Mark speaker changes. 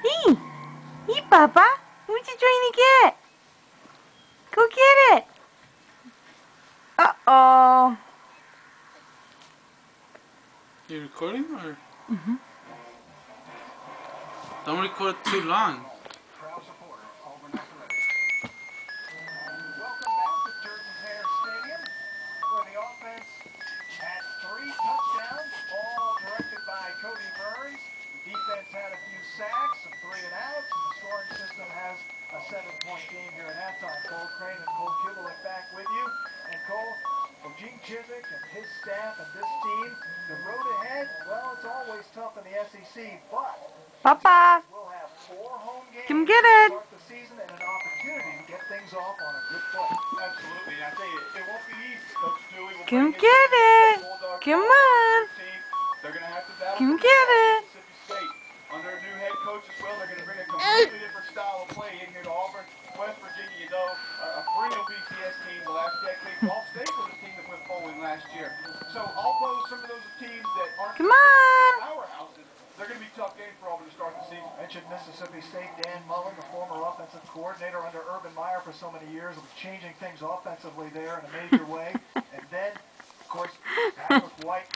Speaker 1: Hey, hey, Papa. What you trying to get? Go get it. Uh-oh.
Speaker 2: You recording or?
Speaker 1: Mm-hmm.
Speaker 2: Don't record too long.
Speaker 3: Proud supporter of Auburn Athletics. Welcome back to Jordan Hare Stadium, where the offense had 3 touchdowns, all directed by Cody Murray. The defense had a few sacks, some 3 and outs, and the scoring system has a 7-point game here at halftime. Cole Crane and Cole Kubelik back with you. And Cole, for Gene Chizik and his staff and this team, the road ahead, well, it's always tough in the SEC, but
Speaker 1: Papa,
Speaker 3: we'll have 4 home games
Speaker 1: come get
Speaker 3: to
Speaker 1: it.
Speaker 3: start the season and an opportunity to get things off on a good foot. Absolutely, and I tell you, it won't be easy. Coach Dooley will
Speaker 1: Come
Speaker 3: bring his
Speaker 1: get it.
Speaker 3: Bulldog
Speaker 1: Come on.
Speaker 3: team. They're going to have to battle
Speaker 1: Come
Speaker 3: for
Speaker 1: get
Speaker 3: respect.
Speaker 1: it.
Speaker 3: Mississippi State, under a new head coach as well, they're going to bring a completely different style of play in here to Auburn. West Virginia, you know, a perennial BCS team the last decade. Ball State was a team that went bowling last year. So although some of those teams that aren't
Speaker 1: Come on.
Speaker 3: powerhouses, they're going to be tough games for Auburn to start the season. Mentioned Mississippi State, Dan Mullen, the former offensive coordinator under Urban Meyer for so many years, was changing things offensively there in a major way. And then, of course, Patrick White.